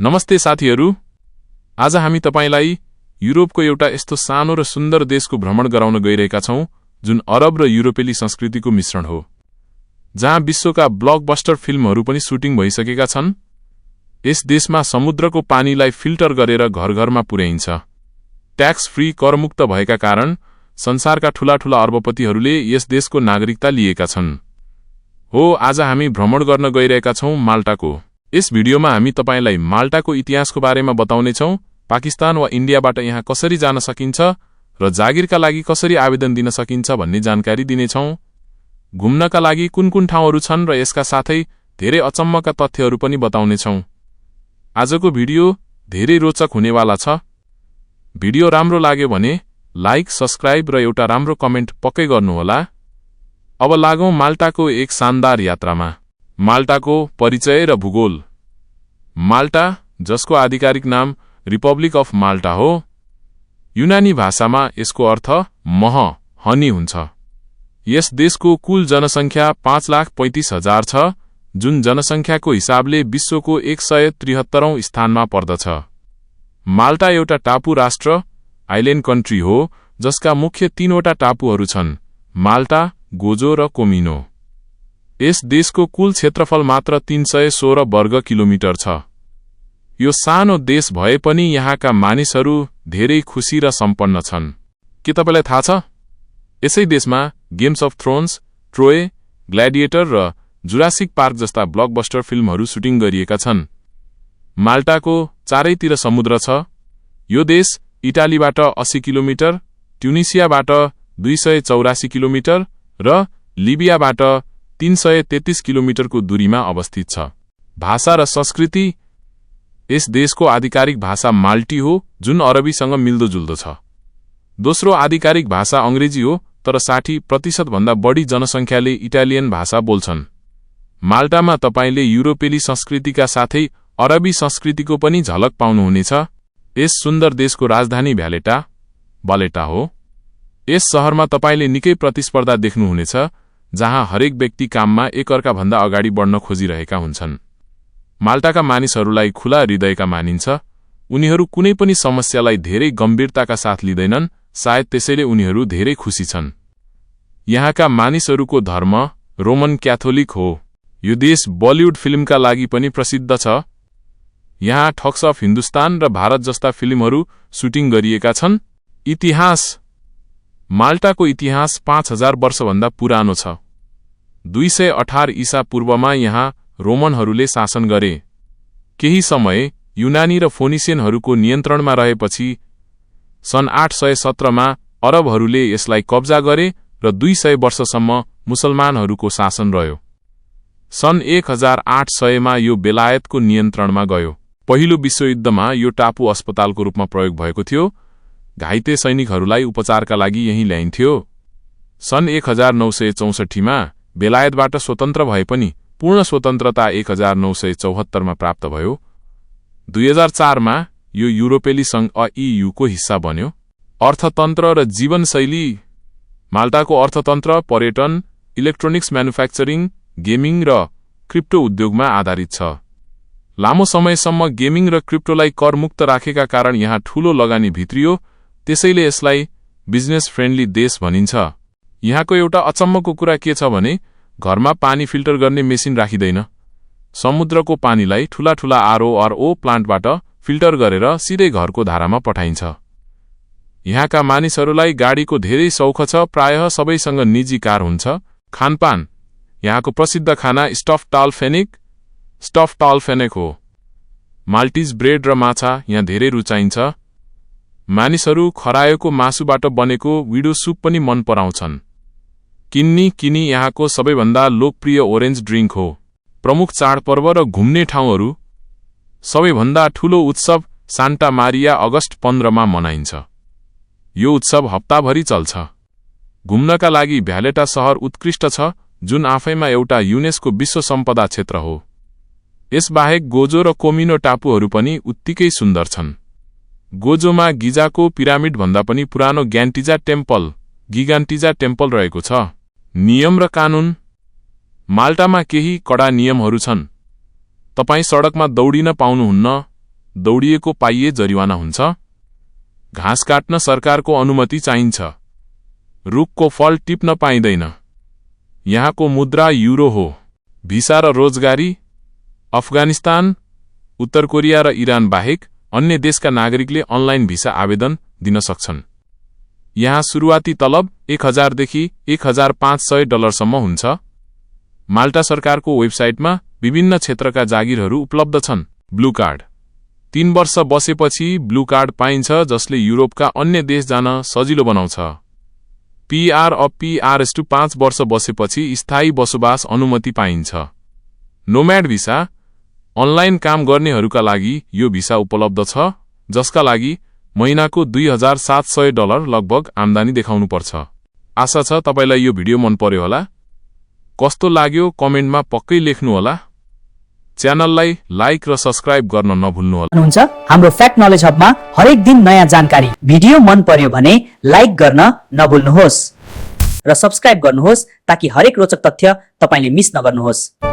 नमस्ते साथीहरू, आज हामी तपाईलाई युरोपको एउटा यस्तो सानो र सुन्दर देशको भ्रमण गराउन गइरहेका छौं जुन अरब र युरोपेली संस्कृतिको मिश्रण हो, जहाँ विश्वका ब्लकबस्टर फिल्महरू पनि सुटिङ भइसकेका छन्। यस देशमा समुद्रको पानीलाई फिल्टर गरेर घर-घरमा पुर्याइन्छ। ट्याक्स फ्री करमुक्त भएका कारण संसारका ठूला-ठूला अर्बपतिहरूले यस देशको नागरिकता लिएका छन्। हो, आज हामी भ्रमण गर्न गइरहेका छौं माल्टाको। यस भिडियोमा हामी तपाईलाई माल्टाको इतिहासको बारेमा बताउने छौं, पाकिस्तान वा इन्डियाबाट यहाँ कसरी जान सकिन्छ र जागिरका लागि कसरी आवेदन दिन सकिन्छ भन्ने जानकारी दिनेछौं। घुम्नका लागि कुन-कुन ठाउँहरू छन् र यसका साथै धेरै अचम्मका तथ्यहरू पनि बताउनेछौं। आजको भिडियो धेरै रोचक हुनेवाला छ। भिडियो राम्रो लाग्यो भने लाइक, सब्स्क्राइब र एउटा राम्रो कमेन्ट पक्कै गर्नुहोला। अब लागौं माल्टाको एक शानदार यात्रामा। माल्टाको परिचय र भूगोल। माल्टा, जसको आधिकारिक नाम रिपब्लिक अफ माल्टा हो, युनानी भाषामा यसको अर्थ मह, हनी हुन्छ। यस देशको कुल जनसङ्ख्या 5,35,000 छ, जुन जनसङ्ख्याको हिसाबले विश्वको 173औं स्थानमा पर्दछ। माल्टा एउटा टापु राष्ट्र, आइल्यान्ड कन्ट्री हो, जसका मुख्य 3वटा टापुहरू छन्, माल्टा, गोजो र कोमिनो। यस देशको कुल क्षेत्रफल मात्र 316 वर्ग किलोमिटर छ। यो सानो देश भए पनि यहाँका मानिसहरू धेरै खुशी र सम्पन्न छन्। के तपाईलाई थाहा छ, यसै देशमा गेम्स अफ थ्रोन्स, ट्रोय, ग्ल्याडिएटर र जुरासिक पार्क जस्ता ब्लकबस्टर फिल्महरू सुटिङ गरिएका छन्। माल्टाको चारैतिर समुद्र छ। यो देश इटालीबाट 80 किलोमिटर, ट्युनिसियाबाट 284 किलोमिटर र लिबियाबाट 333 किलोमिटरको दूरीमा अवस्थित छ। भाषा र संस्कृति। यस देशको आधिकारिक भाषा माल्टी हो, जुन अरबीसँग मिल्दोजुल्दो छ। दोस्रो आधिकारिक भाषा अंग्रेजी हो, तर 60% भन्दा बढी जनसङ्ख्याले इटालियन भाषा बोल्छन्। माल्टामा तपाईले युरोपेली संस्कृतिका साथै अरबी संस्कृतिको पनि झलक पाउनुहुनेछ। यस सुन्दर देशको राजधानी भ्यालेटा हो। यस शहरमा तपाईले निकै प्रतिस्पर्धा देख्नुहुनेछ, जहाँ हरेक व्यक्ति काममा एकअर्का भन्दा अगाडि बढ्न खोजिरहेका हुन्छन्। माल्टाका मानिसहरूलाई खुला हृदयका मानिन्छ। उनीहरू कुनै पनि समस्यालाई धेरै गम्भीरताका साथ लिँदैनन्, सायद त्यसैले उनीहरू धेरै खुशी छन्। यहाँका मानिसहरूको धर्म रोमन क्याथोलिक हो। यो देश बलिउड फिल्मका लागि पनि प्रसिद्ध छ। यहाँ ठग्स अफ हिन्दुस्तान र भारत जस्ता फिल्महरू सुटिङ गरिएका छन्। इतिहास। माल्टाको इतिहास 5000 वर्षभन्दा पुरानो छ। 218 ईसा पूर्वमा यहाँ रोमनहरूले शासन गरे। केही समय युनानी र फोनिसियनहरूको नियन्त्रणमा रहेपछि सन् 817 मा अरबहरूले यसलाई कब्जा गरे र 200 वर्षसम्म मुसलमानहरूको शासन रह्यो। सन् 1800 मा यो बेलायतको नियन्त्रणमा गयो। पहिलो विश्वयुद्धमा यो टापु अस्पतालको रूपमा प्रयोग भएको थियो। घाइते सैनिकहरूलाई उपचारका लागि यही ल्याइन्थ्यो। सन् 1964 मा बेलायतबाट स्वतन्त्र भए पनि पूर्ण स्वतन्त्रता 1974 मा प्राप्त भयो। 2004 मा यो युरोपेली संघ EU को हिस्सा बन्यो। अर्थतन्त्र र जीवनशैली। माल्टाको अर्थतन्त्र पर्यटन, इलेक्ट्रोनिक्स म्यानुफ्याक्चरिङ, गेमिङ र क्रिप्टो उद्योगमा आधारित छ। लामो समयसम्म गेमिङ र क्रिप्टोलाई करमुक्त राखेका कारण यहाँ ठूलो लगानी भित्रियो, त्यसैले यसलाई बिजनेस फ्रेन्डली देश भनिन्छ। यहाँको एउटा अचम्मको कुरा के छ भने घरमा पानी फिल्टर गर्ने मेसिन राखिदैन। समुद्रको पानीलाई ठूला-ठूला RO प्लान्टबाट फिल्टर गरेर सिधै घरको धारामा पठाइन्छ। यहाँका मानिसहरूलाई गाडीको धेरै शौख छ। प्रायः सबैसँग निजी कार हुन्छ। खानपान। यहाँको प्रसिद्ध खाना स्टफ टालफेनेक हो। माल्टिज ब्रेड र माछा यहाँ धेरै रुचाइन्छ। मानिसहरू खरायोको मासुबाट बनेको विडो सुप पनि मन पराउँछन्। किन्नी यहाँको सबैभन्दा लोकप्रिय ओरेन्ज ड्रिङ्क हो। प्रमुख चाडपर्व र घुम्ने ठाउँहरू। सबैभन्दा ठूलो उत्सव सान्टा मारिया अगस्ट 15 मा मनाइन्छ। यो उत्सव हप्ताभरि चल्छ। घुम्नका लागि भ्यालेटा शहर उत्कृष्ट छ, जुन आफैमा एउटा युनेस्को विश्व सम्पदा क्षेत्र हो। यसबाहेक गोजो र कोमिनो टापुहरू पनि उत्तिकै सुन्दर छन्। गोजोमा गिजाको पिरामिड भन्दा पनि पुरानो गिगान्टिजा टेम्पल रहेको छ। नियम र कानून। माल्टामा केही कडा नियमहरू छन्। तपाई सडकमा दौडिन पाउनुहुन्न, दौडिएको पाइए जरिवाना हुन्छ। घाँस काट्न सरकारको अनुमति चाहिन्छ। रुखको फल टिप्न पाइँदैन। यहाँको मुद्रा युरो हो। भिसा र रोजगारी अफगानिस्तान, उत्तर कोरिया र इरान बाहेक अन्य देशका नागरिकले अनलाइन भिसा आवेदन दिन सक्छन्। यहाँ सुरुवाती तलब 1000 देखि 1500 डलरसम्म हुन्छ। माल्टा सरकारको वेबसाइटमा विभिन्न क्षेत्रका जागिरहरू उपलब्ध छन्। ब्लू कार्ड 3 वर्ष बसेपछि ब्लू कार्ड पाइन्छ, जसले युरोपका अन्य देश जान सजिलो बनाउँछ। पीआर अफ पीआरएस 5 वर्ष बसेपछि स्थायी बसोबास अनुमति पाइन्छ। नोम्याड भिसा अनलाइन काम गर्नेहरूका लागि यो भिसा उपलब्ध छ, जसका लागि महिनाको 2700 डलर लगभग आम्दानी देखाउनुपर्छ। आशा छ तपाईलाई यो भिडियो मन पर्यो होला। कस्तो लाग्यो कमेन्टमा पक्कै लेख्नुहोला। च्यानललाई लाइक र सब्स्क्राइब गर्न नभुल्नुहोला। हुन्छ हाम्रो फ्याक्ट नलेज हबमा हरेक दिन नयाँ जानकारी। भिडियो मन पर्यो भने लाइक गर्न नभुल्नुहोस् र सब्स्क्राइब गर्नुहोस् ताकि हरेक रोचक तथ्य तपाईले मिस नगर्नुहोस्।